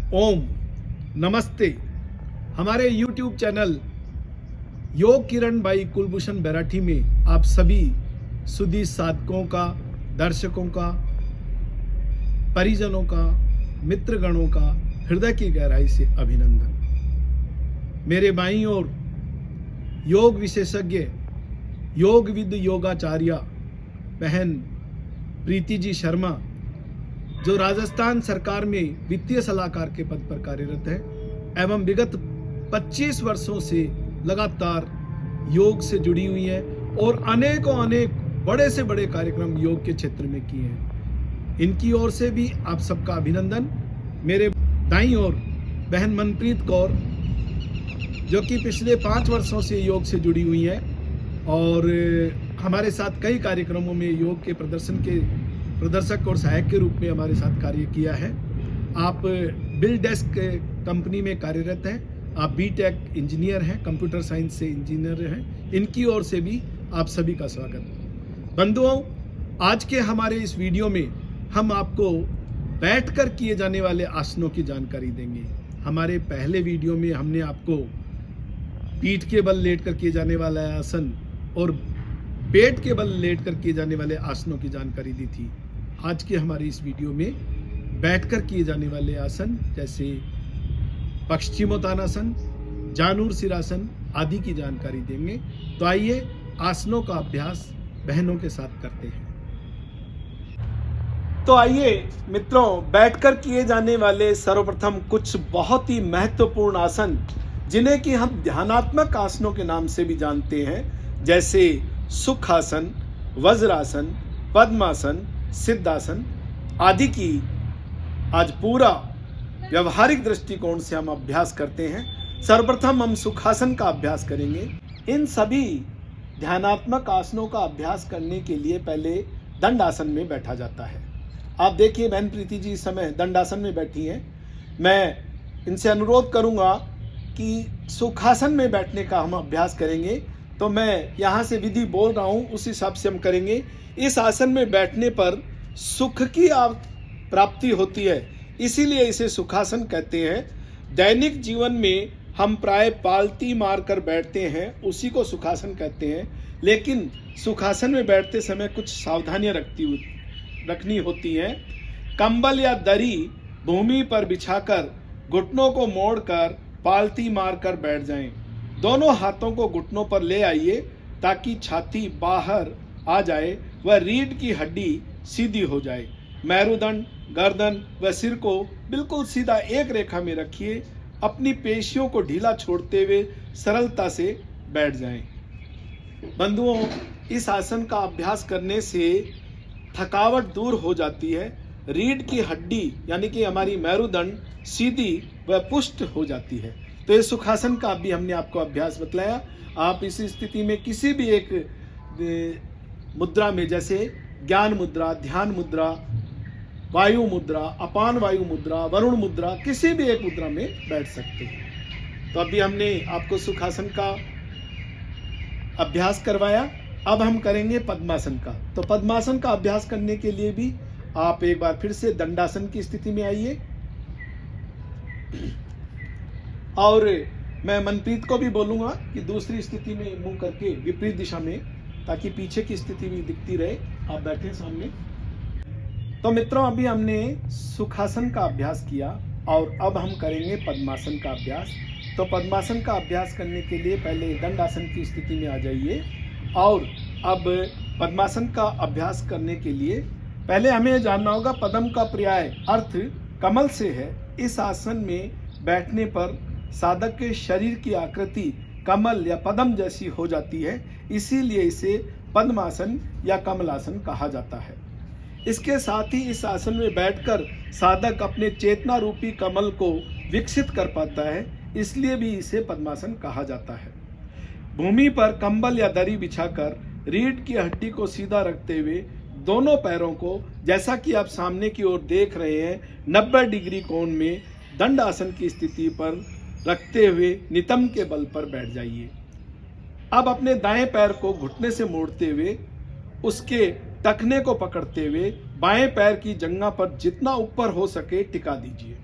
ओम नमस्ते। हमारे YouTube channel योग किरण बाई कुलभूषण बैराठी में आप सभी सुधी साधकों का, दर्शकों का, परिजनों का, मित्रगणों का हृदय की गहराई से अभिनंदन। मेरे बाईं ओर योग विशेषज्ञ, योगविद योगाचार्य बहन प्रीति जी शर्मा, जो राजस्थान सरकार में वित्तीय सलाहकार के पद पर कार्यरत है एवं विगत 25 वर्षों से लगातार योग से जुड़ी हुई है और अनेक बड़े से बड़े कार्यक्रम योग के क्षेत्र में किए हैं। इनकी ओर से भी आप सबका अभिनंदन। मेरे दाईं ओर बहन मनप्रीत कौर, जो कि पिछले 5 वर्षों से योग से जुड़ी हुई है और हमारे साथ कई कार्यक्रमों में योग के प्रदर्शक और सहायक के रूप में हमारे साथ कार्य किया है। आप बिल डेस्क कंपनी में कार्यरत हैं, आप बीटेक इंजीनियर हैं, कंप्यूटर साइंस से इंजीनियर हैं। इनकी ओर से भी आप सभी का स्वागत। बंधुओं, आज के हमारे इस वीडियो में हम आपको बैठकर किए जाने वाले आसनों की जानकारी देंगे। हमारे पहले वीडियो में हमने आपको पीठ के बल लेटकर किए जाने वाला आसन और पेट के बल लेटकर किए जाने वाले आसनों की जानकारी दी थी। आज के हमारे इस वीडियो में बैठकर किए जाने वाले आसन जैसे पश्चिमोत्तानासन, जानूर सिरासन आदि की जानकारी देंगे। तो आइए आसनों का अभ्यास बहनों के साथ करते हैं। तो आइए मित्रों, बैठकर किए जाने वाले सर्वप्रथम कुछ बहुत ही महत्वपूर्ण आसन, जिन्हें कि हम ध्यानात्मक आसनों के नाम से भी जानते हैं, जैसे सुखासन, वज्रासन, पद्मासन, सिद्धासन आदि की आज पूरा व्यवहारिक दृष्टिकोण से हम अभ्यास करते हैं। सर्वप्रथम हम सुखासन का अभ्यास करेंगे। इन सभी ध्यानात्मक आसनों का अभ्यास करने के लिए पहले दंडासन में बैठा जाता है। आप देखिए बहन प्रीति जी इस समय दंडासन में बैठी हैं। मैं इनसे अनुरोध करूंगा कि सुखासन में बैठने का हम अभ्यास करेंगे। तो मैं यहाँ से विधि बोल रहा हूँ, उस हिसाब से हम करेंगे। इस आसन में बैठने पर सुख की प्राप्ति होती है, इसीलिए इसे सुखासन कहते हैं। दैनिक जीवन में हम प्राय पालती मारकर बैठते हैं, उसी को सुखासन कहते हैं। लेकिन सुखासन में बैठते समय कुछ सावधानियां रखनी होती हैं। कंबल या दरी भूमि पर बिछाकर घुटनों को मोड़कर पालती मारकर बैठ जाएं। दोनों हाथों को घुटनों पर ले आइए ताकि छाती बाहर आ जाए व रीढ़ की हड्डी सीधी हो जाए। मेरुदंड, गर्दन व सिर को बिल्कुल सीधा एक रेखा में रखिए। अपनी पेशियों को ढीला छोड़ते हुए सरलता से बैठ जाएं। बंधुओं, इस आसन का अभ्यास करने से थकावट दूर हो जाती है। रीढ़ की हड्डी यानी कि हमारी मेरुदंड सीधी व पुष्ट हो जाती है। तो ये सुखासन का भी हमने आपको अभ्यास बतलाया। आप इस स्थिति में किसी भी एक मुद्रा में, जैसे ज्ञान मुद्रा, ध्यान मुद्रा, वायु मुद्रा, अपान वायु मुद्रा, वरुण मुद्रा, किसी भी एक मुद्रा में बैठ सकते हैं। तो अभी हमने आपको सुखासन का अभ्यास करवाया। अब हम करेंगे पद्मासन का। तो पद्मासन का अभ्यास करने के लिए भी आप एक बार फिर से दंडासन की स्थिति में आइए और मैं मनप्रीत को भी बोलूंगा कि दूसरी स्थिति में मुंह करके विपरीत दिशा में, ताकि पीछे की स्थिति भी दिखती रहे। आप बैठे सामने। तो मित्रों, अभी हमने सुखासन का अभ्यास किया और अब हम करेंगे पद्मासन का अभ्यास। तो पद्मासन का अभ्यास करने के लिए पहले दंडासन की स्थिति में आ जाइए। और अब पद्मासन का अभ्यास करने के लिए पहले हमें जानना होगा, पद्म का पर्याय अर्थ कमल से है। इस आसन में बैठने पर साधक के शरीर की आकृति कमल या पद्म जैसी हो जाती है, इसीलिए इसे पद्मासन या कमलासन कहा जाता है। इसके साथ ही इस आसन में बैठकर साधक अपने चेतना रूपी कमल को विकसित कर पाता है, इसलिए भी इसे पद्मासन कहा जाता है। भूमि पर कंबल या दरी बिछाकर रीढ़ की हड्डी को सीधा रखते हुए दोनों पैरों को, जैसा कि आप सामने की ओर देख रहे हैं, 90 डिग्री कोण में दंडासन की स्थिति पर रखते हुए नितंब के बल पर बैठ जाइए। अब अपने दाएं पैर को घुटने से मोड़ते हुए उसके टखने को पकड़ते हुए बाएं पैर की जंघा पर जितना ऊपर हो सके टिका दीजिए।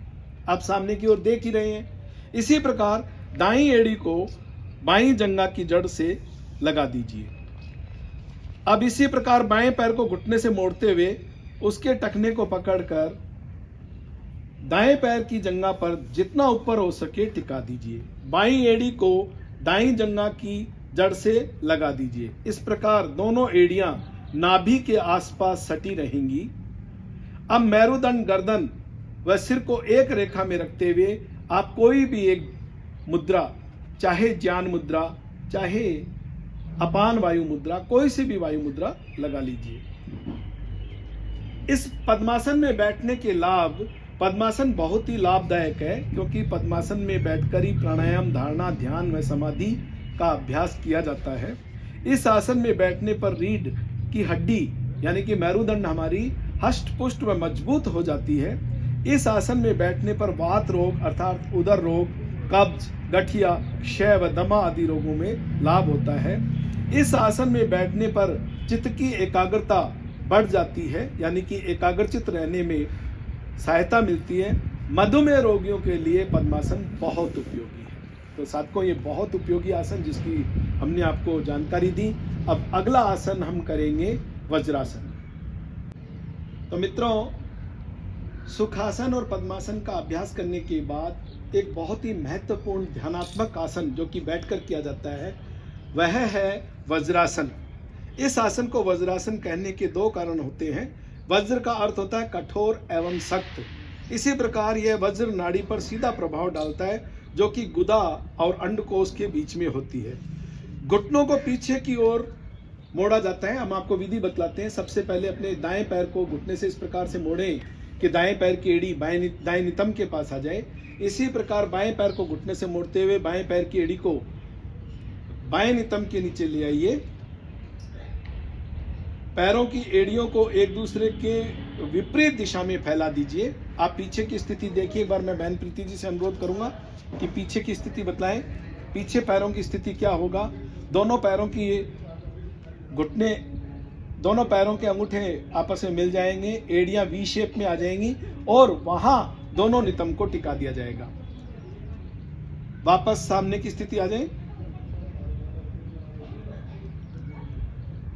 आप सामने की ओर देख ही रहे हैं। इसी प्रकार दाईं एड़ी को बाईं जंघा की जड़ से लगा दीजिए। अब इसी प्रकार बाएं पैर को घुटने से मोड़ते हुए उसके टखने को पकड़कर दाएं पैर की जंघा पर जितना ऊपर हो सके टिका दीजिए। बाईं एड़ी को दाईं जंघा की जड़ से लगा दीजिए। इस प्रकार दोनों एड़ियां नाभि के आसपास सटी रहेंगी। अब मेरुदंड, गर्दन व सिर को एक रेखा में रखते हुए आप कोई भी एक मुद्रा, चाहे ज्ञान मुद्रा, चाहे अपान वायु मुद्रा, कोई सी भी वायु मुद्रा लगा लीजिए। इस पद्मासन में बैठने के लाभ, पद्मासन बहुत ही लाभदायक है क्योंकि पद्मासन में बैठकर ही प्राणायाम, धारणा, ध्यान व समाधि का अभ्यास किया जाता है। इस आसन में बैठने पर रीढ़ की हड्डी यानी कि मेरुदंड हमारी हष्ट पुष्ट व मजबूत हो जाती है। इस आसन में बैठने पर वात रोग अर्थात उदर रोग, कब्ज, गठिया, क्षय व दमा आदि रोगों में लाभ होता है। इस आसन में बैठने पर चित्त की एकाग्रता बढ़ जाती है यानी कि एकाग्रचित रहने में सहायता मिलती है। मधुमेह रोगियों के लिए पद्मासन बहुत उपयोगी है। तो साथियों, ये बहुत उपयोगी आसन जिसकी हमने आपको जानकारी दी। अब अगला आसन हम करेंगे वज्रासन। तो मित्रों, सुखासन और पद्मासन का अभ्यास करने के बाद एक बहुत ही महत्वपूर्ण ध्यानात्मक आसन जो कि बैठकर किया जाता है वह है वज्रासन। इस आसन को वज्रासन कहने के दो कारण होते हैं। वज्र का अर्थ होता है कठोर एवं सख्त। इसी प्रकार यह वज्र नाड़ी पर सीधा प्रभाव डालता है जो कि गुदा और अंडकोश के बीच में होती है। घुटनों को पीछे की ओर मोड़ा जाता है। हम आपको विधि बतलाते हैं। सबसे पहले अपने दाएं पैर को घुटने से इस प्रकार से मोड़ें कि दाएं पैर की एड़ी दाएं नितंब के पास आ जाए। इसी प्रकार बाएं पैर को घुटने से मोड़ते हुए बाएं पैर की एड़ी को बाएं नितंब के नीचे ले आइए। पैरों की एड़ियों को एक दूसरे के विपरीत दिशा में फैला दीजिए। आप पीछे की स्थिति देखिए। एक बार मैं बहन प्रीति जी से अनुरोध करूंगा कि पीछे की स्थिति बतलाएं। पीछे पैरों की स्थिति क्या होगा? दोनों पैरों की घुटने, दोनों पैरों के अंगूठे आपस में मिल जाएंगे, एड़ियां वी शेप में आ जाएंगी और वहां दोनों नितंब को टिका दिया जाएगा। वापस सामने की स्थिति आ जाए।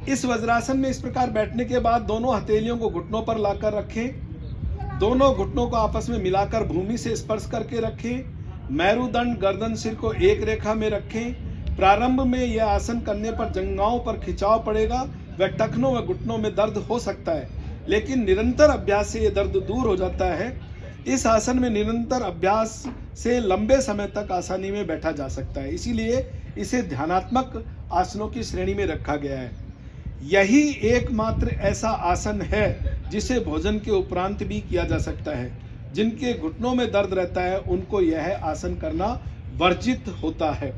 इस वज्रासन में इस प्रकार बैठने के बाद दोनों हथेलियों को घुटनों पर लाकर रखें। दोनों घुटनों को आपस में मिलाकर भूमि से स्पर्श करके रखें। मेरुदंड, गर्दन, सिर को एक रेखा में रखें। प्रारंभ में यह आसन करने पर जंघाओं पर खिंचाव पड़ेगा व टखनों व घुटनों में दर्द हो सकता है, लेकिन निरंतर अभ्यास से यह दर्द दूर हो जाता है। इस आसन में निरंतर अभ्यास से लंबे समय तक आसानी में बैठा जा सकता है, इसीलिए इसे ध्यानात्मक आसनों की श्रेणी में रखा गया है। यही एकमात्र ऐसा आसन है जिसे भोजन के उपरांत भी किया जा सकता है। जिनके घुटनों में दर्द रहता है उनको यह आसन करना वर्जित होता है।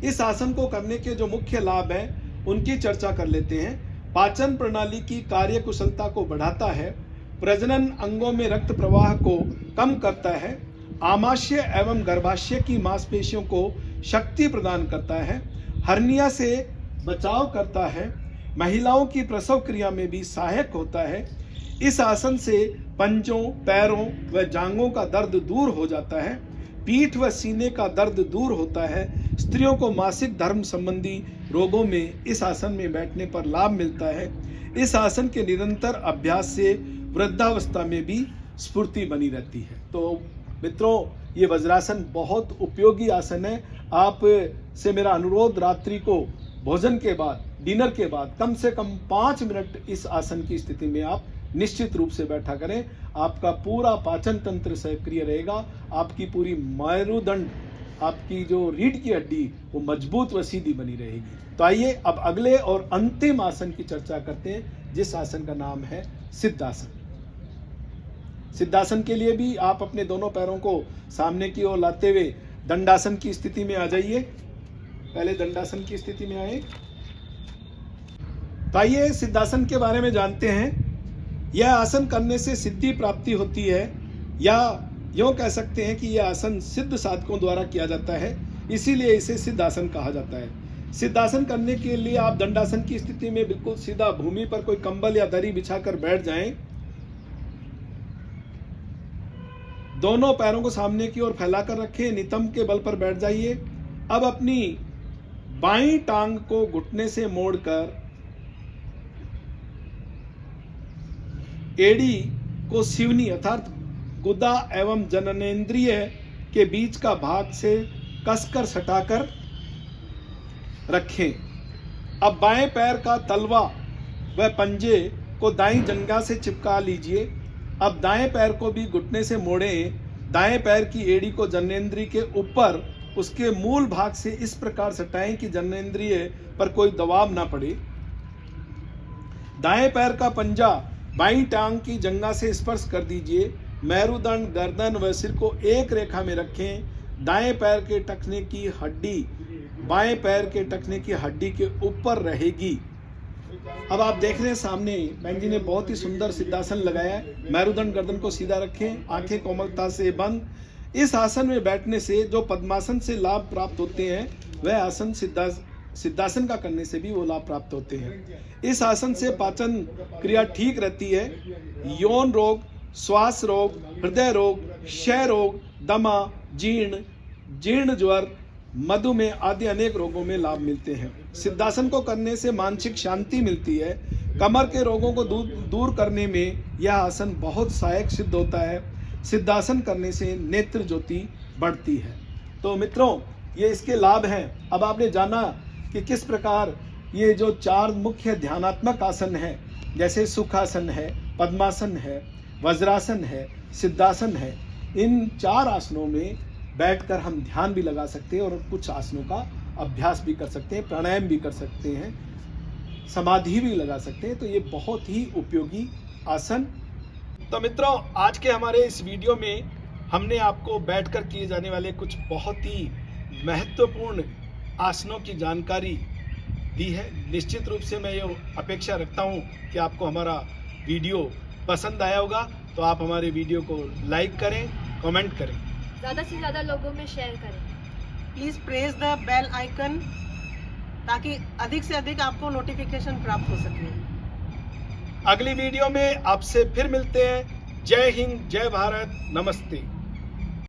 इस आसन को करने के जो मुख्य लाभ हैं उनकी चर्चा कर लेते हैं। पाचन प्रणाली की कार्य कुशलता को बढ़ाता है। प्रजनन अंगों में रक्त प्रवाह को कम करता है। आमाशय एवं गर्भाशय की मांसपेशियों को शक्ति प्रदान करता है। हर्निया से बचाव करता है। महिलाओं की प्रसव क्रिया में भी सहायक होता है। इस आसन से पंजों, पैरों व जांघों का दर्द दूर हो जाता है। पीठ व सीने का दर्द दूर होता है। स्त्रियों को मासिक धर्म संबंधी रोगों में इस आसन में बैठने पर लाभ मिलता है। इस आसन के निरंतर अभ्यास से वृद्धावस्था में भी स्फूर्ति बनी रहती है। तो मित्रों, ये वज्रासन बहुत उपयोगी आसन है। आप से मेरा अनुरोध, रात्रि को भोजन के बाद, डिनर के बाद कम से कम 5 मिनट इस आसन की स्थिति में आप निश्चित रूप से बैठा करें। आपका पूरा पाचन तंत्र सक्रिय रहेगा। आपकी पूरी मेरुदंड, आपकी जो रीढ़ की हड्डी वो मजबूत व सीधी बनी रहेगी। तो आइए अब अगले और अंतिम आसन की चर्चा करते हैं, जिस आसन का नाम है सिद्धासन। सिद्धासन के लिए भी आप अपने दोनों पैरों को सामने की ओर लाते हुए दंडासन की स्थिति में आ जाइए। पहले दंडासन की स्थिति में आए। तो आइए सिद्धासन के बारे में जानते हैं। यह आसन करने से सिद्धि प्राप्ति होती है, या यूं कह सकते हैं कि यह आसन सिद्ध साधकों द्वारा किया जाता है, इसीलिए इसे सिद्धासन कहा जाता है। सिद्धासन करने के लिए आप दंडासन की स्थिति में बिल्कुल सीधा भूमि पर कोई कंबल या दरी बिछाकर बैठ जाएं। दोनों पैरों को सामने की ओर फैलाकर रखें, नितंब के बल पर बैठ जाइए। अब अपनी बाईं टांग को घुटने से मोड़कर एड़ी को सिवनी अर्थात गुदा एवं जननेंद्रिय के बीच का भाग से कसकर सटाकर रखें। अब बाएं पैर का तलवा व पंजे को दाईं जंघा से चिपका लीजिए। अब दाएं पैर को भी घुटने से मोड़ें। दाएं पैर की एड़ी को जननेंद्रिय के ऊपर उसके मूल भाग से इस प्रकार सटाएं कि जननेंद्रिय पर कोई दबाव ना पड़े। दाएं पैर का पंजा बाईं टांग की जंघा से स्पर्श कर दीजिए। मेरुदंड, गर्दन व सिर को एक रेखा में रखें। दाएं पैर के टखने की हड्डी बाएं पैर के टखने की हड्डी के ऊपर रहेगी। अब आप देख रहे हैं सामने बहन जी ने बहुत ही सुंदर सिद्धासन लगाया है। मेरुदंड, गर्दन को सीधा रखें, आंखें कोमलता से बंद। इस आसन में बैठने से जो पद्मासन से लाभ प्राप्त होते हैं वह आसन सिद्धासन का करने से भी वो लाभ प्राप्त होते हैं। इस आसन से पाचन क्रिया ठीक रहती है। यौन रोग, श्वास रोग, हृदय रोग, क्षय रोग, दमा, जीर्ण ज्वर, मधुमेह आदि अनेक रोगों में लाभ मिलते हैं। सिद्धासन को करने से मानसिक शांति मिलती है। कमर के रोगों को दूर करने में यह आसन बहुत सहायक सिद्ध होता है। सिद्धासन करने से नेत्र ज्योति बढ़ती है। तो मित्रों, ये इसके लाभ हैं। अब आपने जाना कि किस प्रकार ये जो 4 मुख्य ध्यानात्मक आसन है, जैसे सुखासन है, पद्मासन है, वज्रासन है, सिद्धासन है, इन 4 आसनों में बैठकर हम ध्यान भी लगा सकते हैं और कुछ आसनों का अभ्यास भी कर सकते हैं, प्राणायाम भी कर सकते हैं, समाधि भी लगा सकते हैं। तो ये बहुत ही उपयोगी आसन। तो मित्रों, आज के हमारे इस वीडियो में हमने आपको बैठकर किए जाने वाले कुछ बहुत ही महत्वपूर्ण आसनों की जानकारी दी है। निश्चित रूप से मैं ये अपेक्षा रखता हूँ कि आपको हमारा वीडियो पसंद आया होगा। तो आप हमारे वीडियो को लाइक करें, कमेंट करें, ज़्यादा से ज़्यादा लोगों में शेयर करें। Please press the bell icon ताकि अधिक से अधिक आपको नोटिफिकेशन प्राप्त हो सके। अगली वीडियो में आपसे फिर मिलते हैं। जय हिंद, जय भारत, नमस्ते।